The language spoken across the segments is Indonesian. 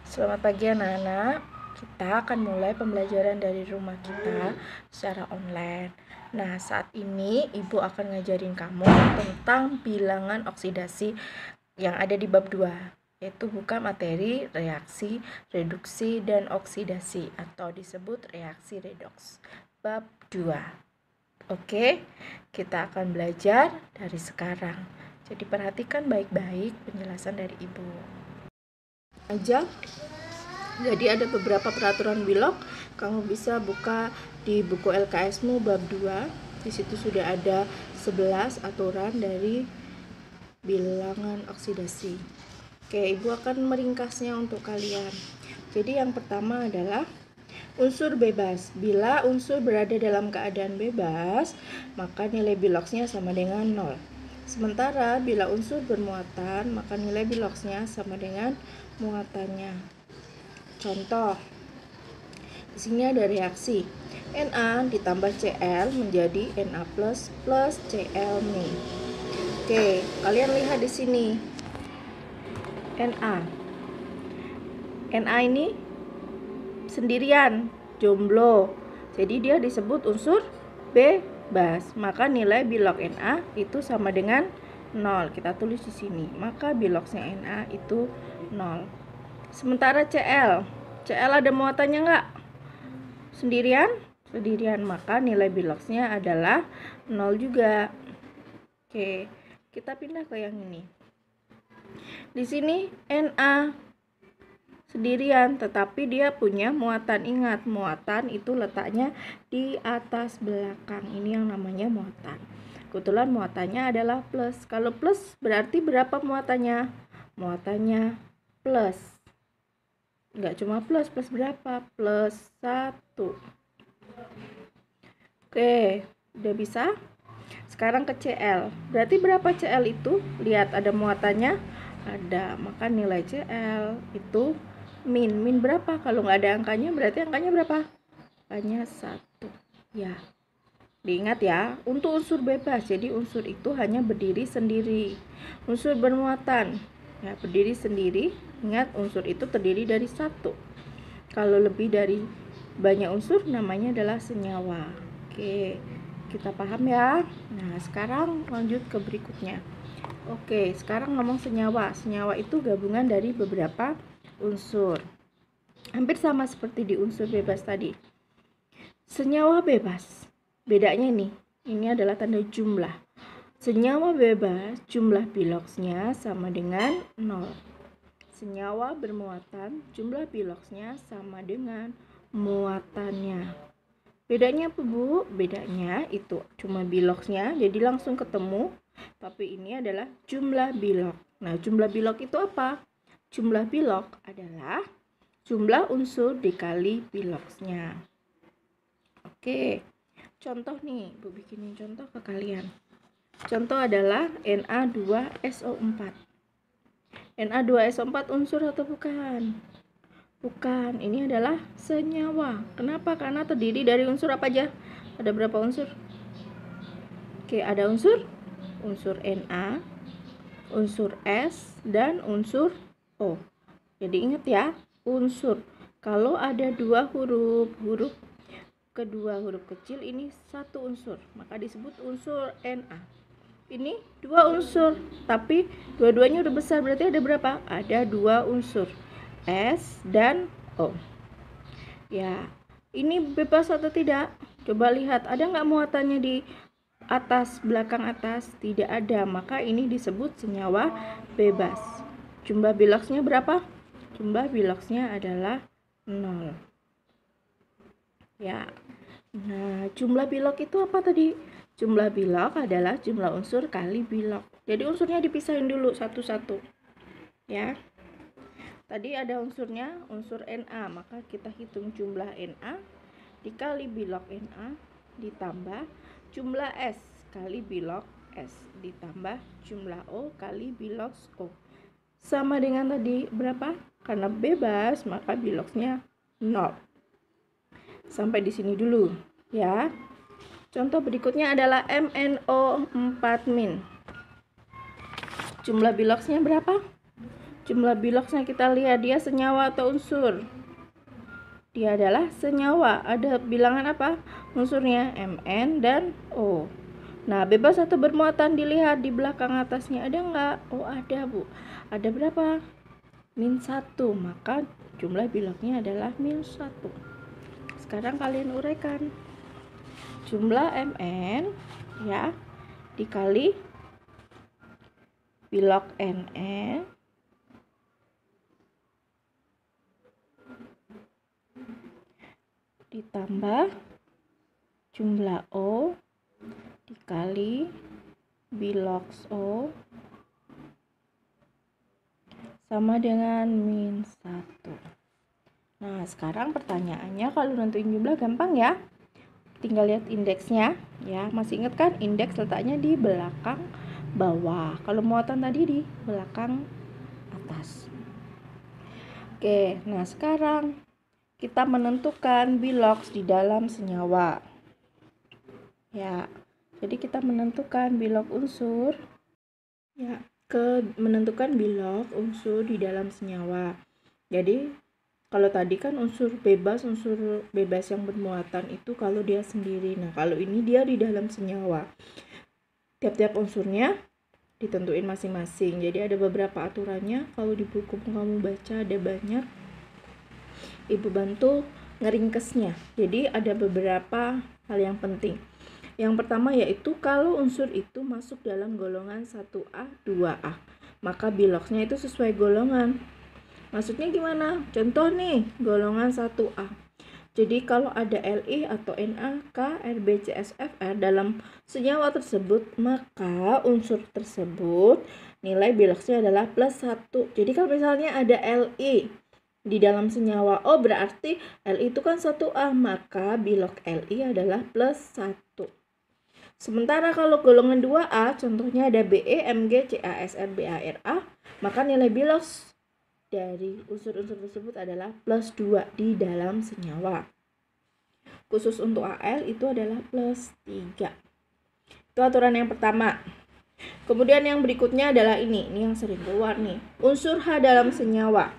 Selamat pagi anak-anak. Kita akan mulai pembelajaran dari rumah kita secara online. Nah, saat ini Ibu akan ngajarin kamu tentang bilangan oksidasi yang ada di bab 2, yaitu buka materi, reaksi, reduksi, dan oksidasi atau disebut reaksi redoks. Bab 2. Oke, kita akan belajar dari sekarang. Jadi perhatikan baik-baik penjelasan dari Ibu. Jadi ada beberapa peraturan Bilog, kamu bisa buka di buku LKS-mu bab 2. Di situ sudah ada 11 aturan dari bilangan oksidasi. Oke, Ibu akan meringkasnya untuk kalian. Jadi yang pertama adalah unsur bebas. Bila unsur berada dalam keadaan bebas, maka nilai Bilogsnya sama dengan 0. Sementara bila unsur bermuatan, maka nilai Bilogsnya sama dengan muatannya. Contoh, di sini ada reaksi Na ditambah Cl menjadi Na plus Cl nih. Oke, kalian lihat di sini. Na ini sendirian, jomblo. Jadi dia disebut unsur bebas. Maka nilai Bilog Na itu sama dengan 0. Kita tulis di sini. Maka Bilogsnya Na itu 0. Sementara Cl ada muatannya nggak? Sendirian, maka nilai Bilogsnya adalah 0 juga. Oke, kita pindah ke yang ini. Di sini Na sendirian, tetapi dia punya muatan. Ingat, muatan itu letaknya di atas belakang. Ini yang namanya muatan. Kebetulan muatannya adalah plus. Kalau plus berarti berapa muatannya? Muatannya plus. Enggak cuma plus berapa? Plus 1. Oke, udah bisa? Sekarang ke Cl. Berarti berapa Cl itu? Lihat ada muatannya? Ada. Maka nilai Cl itu min. Min berapa? Kalau nggak ada angkanya berarti angkanya berapa? Angkanya 1. Ya. Diingat ya, untuk unsur bebas. Jadi unsur itu hanya berdiri sendiri. Unsur bermuatan ya berdiri sendiri. Ingat, unsur itu terdiri dari 1. Kalau lebih dari banyak unsur namanya adalah senyawa. Oke, kita paham ya. Nah, sekarang lanjut ke berikutnya. Oke, sekarang ngomong senyawa. Senyawa itu gabungan dari beberapa unsur. Hampir sama seperti di unsur bebas tadi. Senyawa bebas, bedanya ini adalah tanda jumlah. Senyawa bebas, jumlah Bilogsnya sama dengan 0. Senyawa bermuatan, jumlah Bilogsnya sama dengan muatannya. Bedanya apa, Bu? Bedanya itu cuma Bilogsnya, jadi langsung ketemu. Tapi ini adalah jumlah Bilog. Nah, jumlah Bilog itu apa? Jumlah Bilog adalah jumlah unsur dikali Bilogsnya. Oke, contoh nih, Bu bikinin contoh ke kalian. Contoh adalah Na2SO4. Na2SO4 unsur atau bukan? Bukan, ini adalah senyawa. Kenapa? Karena terdiri dari unsur apa aja? Ada berapa unsur? Oke, ada unsur Na, unsur S, dan unsur O. Jadi ingat ya, unsur. Kalau ada dua huruf kedua huruf kecil ini satu unsur, maka disebut unsur Na. Ini dua unsur, tapi dua-duanya udah besar, berarti ada berapa? Ada 2 unsur, S dan O. Ya, ini bebas atau tidak? Coba lihat, ada nggak muatannya di atas, belakang atas? Tidak ada, maka ini disebut senyawa bebas. Jumlah Bilogsnya berapa? Jumlah Bilogsnya adalah 0. Ya, nah jumlah Bilog itu apa tadi? Jumlah Bilog adalah jumlah unsur kali Bilog. Jadi unsurnya dipisahin dulu satu-satu. Ya. Tadi ada unsurnya, unsur Na, maka kita hitung jumlah Na dikali Bilog Na ditambah jumlah S kali Bilog S ditambah jumlah O kali Bilog O. Sama dengan tadi berapa? Karena bebas, maka Bilogsnya 0. Sampai di sini dulu, ya. Contoh berikutnya adalah MnO4-. Jumlah Bilogsnya berapa? Jumlah biloksnya kita lihat, dia senyawa atau unsur? Dia adalah senyawa. Ada bilangan apa unsurnya? Mn dan O. Nah, bebas atau bermuatan dilihat di belakang atasnya ada nggak? Oh, ada, Bu. Ada berapa? -1. Maka jumlah biloknya adalah -1. Sekarang kalian uraikan. Jumlah Mn ya dikali bilok Nn ditambah jumlah O dikali biloks O sama dengan -1. Nah, sekarang pertanyaannya kalau nentuin jumlah gampang ya. Tinggal lihat indeksnya ya. Masih ingat kan indeks letaknya di belakang bawah. Kalau muatan tadi di belakang atas. Oke, nah sekarang kita menentukan biloks di dalam senyawa. Ya, jadi kita menentukan bilok unsur ya, menentukan bilok unsur di dalam senyawa. Jadi kalau tadi kan unsur bebas yang bermuatan itu kalau dia sendiri. Nah, kalau ini dia di dalam senyawa. Tiap-tiap unsurnya ditentuin masing-masing. Jadi ada beberapa aturannya. Kalau di buku kamu baca ada banyak. Ibu bantu ngeringkesnya. Jadi ada beberapa hal yang penting. Yang pertama yaitu kalau unsur itu masuk dalam golongan 1A, 2A, maka biloksnya itu sesuai golongan. Maksudnya gimana? Contoh nih, golongan 1A. Jadi kalau ada Li atau Na, K, Rb, Cs, Fr dalam senyawa tersebut, maka unsur tersebut nilai biloksnya adalah +1. Jadi kalau misalnya ada Li di dalam senyawa O, berarti Li itu kan 1A, maka bilok Li adalah +1. Sementara kalau golongan 2A, contohnya ada Be, Mg, Ca, Sr, Ba, Ra, maka nilai biloks dari unsur-unsur tersebut adalah +2 di dalam senyawa. Khusus untuk Al itu adalah +3. Itu aturan yang pertama. Kemudian yang berikutnya adalah ini yang sering keluar nih. Unsur H dalam senyawa.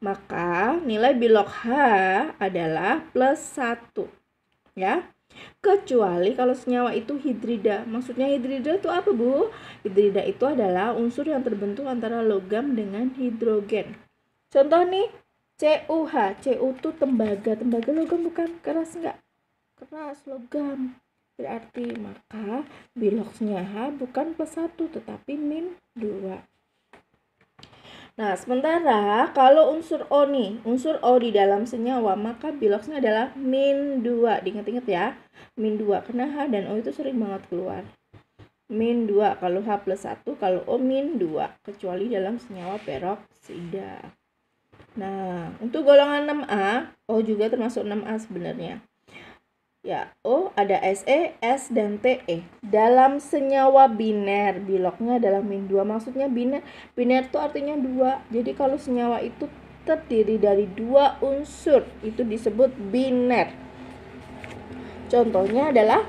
Maka nilai bilok H adalah +1. Ya. Kecuali kalau senyawa itu hidrida. Maksudnya hidrida itu apa, Bu? Hidrida itu adalah unsur yang terbentuk antara logam dengan hidrogen. Contoh nih, CuH. Cu itu tembaga. Tembaga logam bukan? Keras enggak? Keras, logam. Berarti maka biloksnya H bukan +1 tetapi -2. Nah, sementara kalau unsur O nih, unsur O di dalam senyawa, maka biloksnya adalah -2. Diingat-ingat ya, -2 karena H dan O itu sering banget keluar. -2 kalau H +1, kalau O -2, kecuali dalam senyawa peroksida. Nah, untuk golongan 6A, O juga termasuk 6A sebenarnya. Ya, O ada Se, S, dan Te. Dalam senyawa biner, biloknya adalah -2. Maksudnya biner itu artinya 2. Jadi kalau senyawa itu terdiri dari 2 unsur, itu disebut biner. Contohnya adalah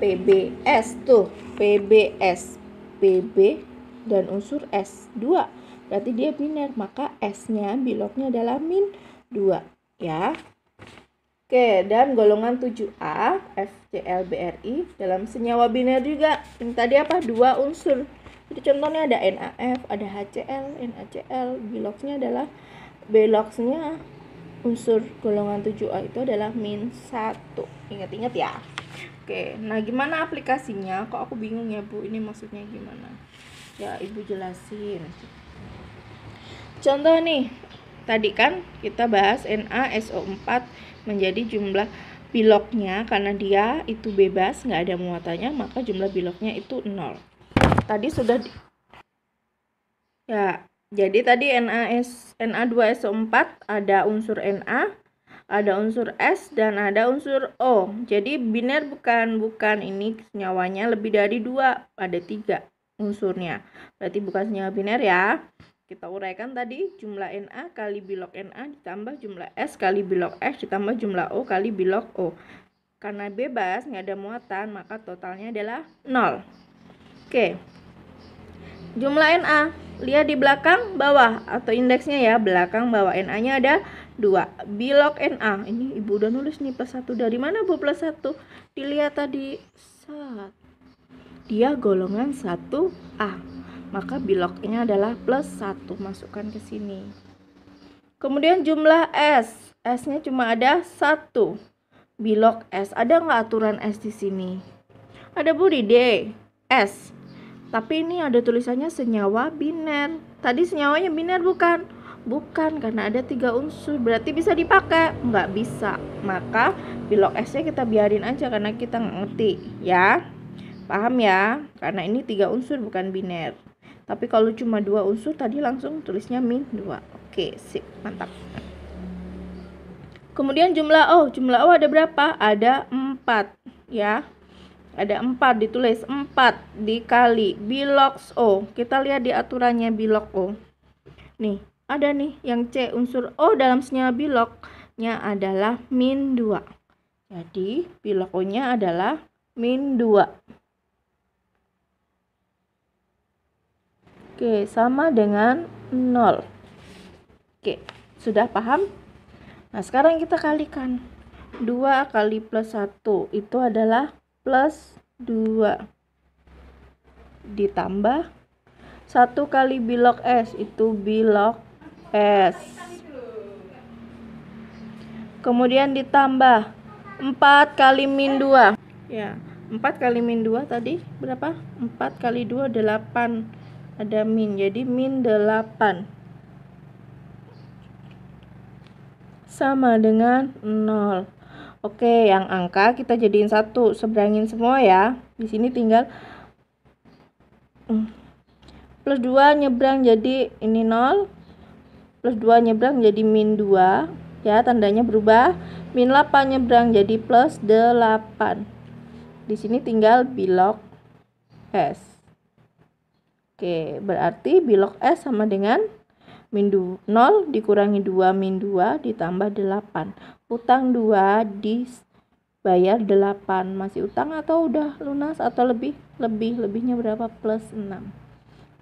PbS tuh, PbS, Pb dan unsur S 2. Berarti dia biner, maka S-nya biloknya adalah -2 ya. Oke, dan golongan 7A, FCl, Bri dalam senyawa biner juga. Ini tadi apa? 2 unsur. Jadi contohnya ada NaF, ada HCl, NaCl. Biloksnya unsur golongan 7A itu adalah -1. Ingat-ingat ya. Oke, nah gimana aplikasinya? Kok aku bingung ya, Bu? Ini maksudnya gimana? Ya, Ibu jelasin. Contoh nih, tadi kan kita bahas NaSO4 menjadi jumlah biloknya karena dia itu bebas, nggak ada muatannya, maka jumlah biloknya itu 0. Tadi sudah ya, jadi tadi Na2SO4 ada unsur Na, ada unsur S, dan ada unsur O. Jadi biner bukan ini senyawanya lebih dari 2, ada 3 unsurnya. Berarti bukan senyawa biner ya. Kita uraikan tadi jumlah Na kali bilok Na ditambah jumlah S kali bilok S ditambah jumlah O kali bilok O. Karena bebas, nggak ada muatan, maka totalnya adalah 0. Oke. Jumlah Na lihat di belakang bawah atau indeksnya ya, belakang bawah. Na nya ada 2. Bilog Na, ini ibu udah nulis nih plus 1. Dari mana bu plus 1? Dilihat tadi, dia golongan 1A, maka bilognya adalah plus 1. Masukkan ke sini. Kemudian jumlah S nya cuma ada 1. Bilog S, ada nggak aturan S di sini? Ada bu di D, S. Tapi ini ada tulisannya senyawa biner. Tadi senyawanya biner bukan? Bukan, karena ada 3 unsur. Berarti bisa dipakai? Nggak bisa. Maka bilog S-nya kita biarin aja karena kita nggak ngerti ya. Paham ya? Karena ini 3 unsur bukan biner. Tapi kalau cuma 2 unsur tadi langsung tulisnya min 2. Oke, sip, mantap. Kemudian jumlah O ada berapa? Ada 4 ya. Ada 4, ditulis 4 dikali bilog O. Kita lihat di aturannya bilog O. Nih, ada nih yang C, unsur O dalam senyawa bilognya adalah min 2. Jadi bilog O-nya adalah min 2. Oke, sama dengan 0. Oke, sudah paham? Nah, sekarang kita kalikan. 2 kali plus 1 itu adalah plus 2. Ditambah 1 kali bilog S itu bilog S. Kemudian ditambah 4 kali min 2. Ya, 4 kali min 2 tadi berapa? 4 kali 2 8. Ada min, jadi min 8. Sama dengan 0. Oke, yang angka kita jadiin 1, seberangin semua ya. Di sini tinggal plus 2 nyebrang jadi ini 0. Plus 2 nyebrang jadi min 2. Ya, tandanya berubah. Min 8 nyebrang jadi plus 8. Di sini tinggal bilog S. Oke, berarti bilog S sama dengan min 0 dikurangi 2 min 2 ditambah 8. Utang 2 dibayar 8. Masih utang atau udah lunas atau lebihnya berapa? Plus 6.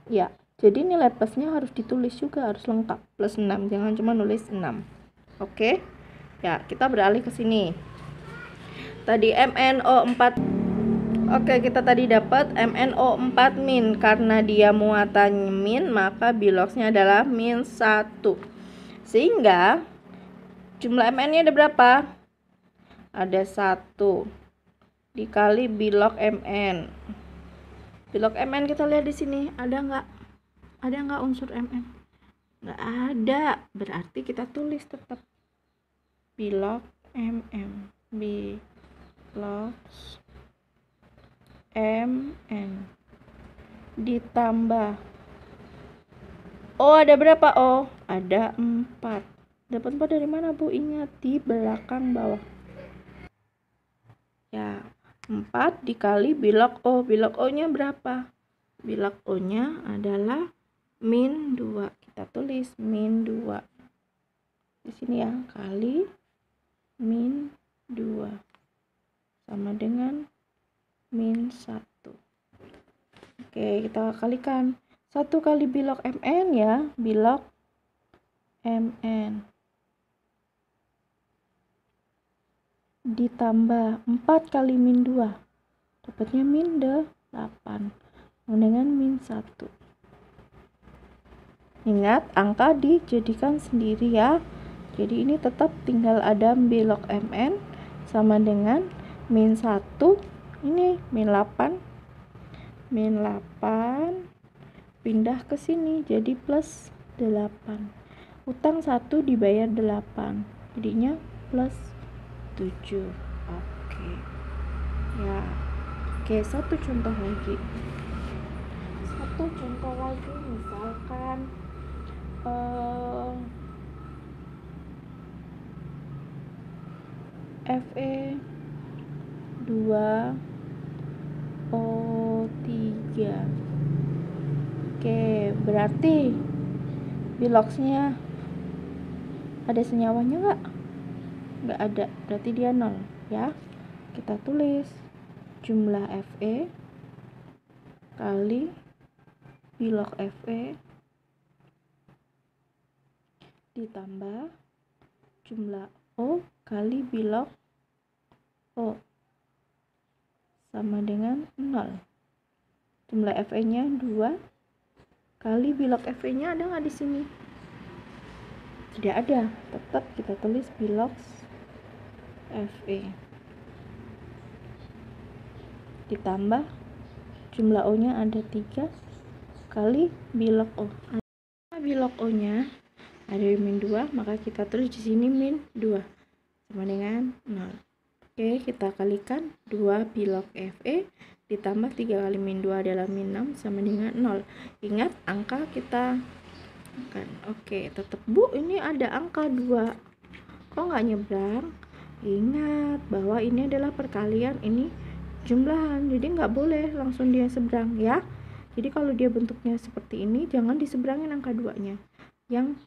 Ya, jadi nilai plusnya harus ditulis juga, harus lengkap. Plus 6, jangan cuma nulis 6. Oke. Ya, kita beralih ke sini. Tadi MnO4. Oke, kita tadi dapat MnO4 min. Karena dia muatan min, maka bilognya adalah min 1. Sehingga jumlah Mn-nya ada berapa? Ada 1 dikali bilog Mn. Bilog Mn kita lihat di sini, ada nggak? Ada nggak unsur Mn? Nggak ada. Berarti kita tulis tetap bilog Mn. Bilog Mn ditambah O ada berapa O? Ada 4. Dapat 4 dari mana bu? Ingat, di belakang bawah. Ya, 4 dikali bilog O. Bilog O nya berapa? Bilog O nya adalah min 2. Kita tulis min 2 di sini ya, kali min 2 sama dengan min 1. Oke, kita kalikan. 1 kali bilog Mn ya, bilog Mn ditambah 4 kali min 2, dapatnya min 8 dengan min 1. Ingat, angka dijadikan sendiri ya. Jadi ini tetap tinggal ada bilog Mn sama dengan min 1. Ini min 8. Min 8 pindah ke sini jadi plus 8. Utang 1 dibayar 8. Jadinya plus 7. Oke. Ya. Oke, satu contoh lagi. Misalkan Fe 2O3. Oke, berarti bilogsnya ada senyawanya nggak? Nggak ada, berarti dia 0 ya. Kita tulis jumlah Fe kali bilog Fe ditambah jumlah O kali bilog O sama dengan 0. Jumlah Fe-nya 2 kali bilog Fe-nya ada nggak di sini? Tidak ada, tetap kita tulis bilog Fe. Ditambah jumlah O-nya ada 3 kali bilog O. Bilog O-nya ada min 2, maka kita tulis di sini min 2 sama dengan 0. Oke, kita kalikan 2 bilog Fe ditambah 3 kali min 2 adalah min 6 sama dengan 0. Ingat angka kita kan. Oke, tetap Bu, ini ada angka 2. Kok nggak nyebrang? Ingat bahwa ini adalah perkalian, ini jumlahan, jadi nggak boleh langsung dia seberang ya. Jadi kalau dia bentuknya seperti ini, jangan diseberangin angka 2-nya. Yang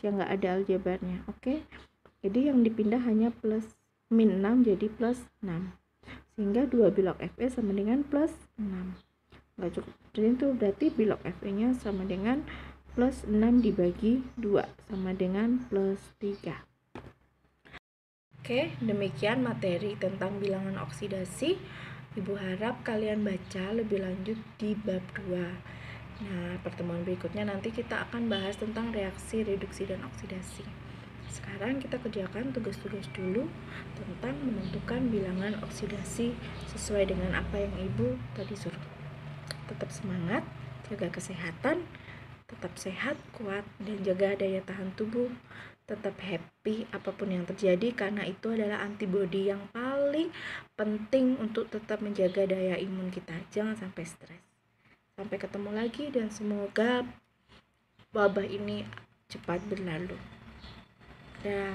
yang nggak ada aljabarnya. Oke. Jadi yang dipindah hanya plus min 6 jadi plus 6. Sehingga 2 bilog Fe sama dengan plus 6. Nggak cukup. Jadi itu berarti bilog Fe-nya sama dengan plus 6 dibagi 2 sama dengan plus 3. Oke, demikian materi tentang bilangan oksidasi. Ibu harap kalian baca lebih lanjut di bab 2. Nah, pertemuan berikutnya nanti kita akan bahas tentang reaksi, reduksi, dan oksidasi. Sekarang kita kerjakan tugas-tugas dulu tentang menentukan bilangan oksidasi sesuai dengan apa yang Ibu tadi suruh. Tetap semangat, jaga kesehatan, tetap sehat, kuat, dan jaga daya tahan tubuh. Tetap happy apapun yang terjadi, karena itu adalah antibodi yang paling penting untuk tetap menjaga daya imun kita. Jangan sampai stres. Sampai ketemu lagi dan semoga wabah ini cepat berlalu. Dah.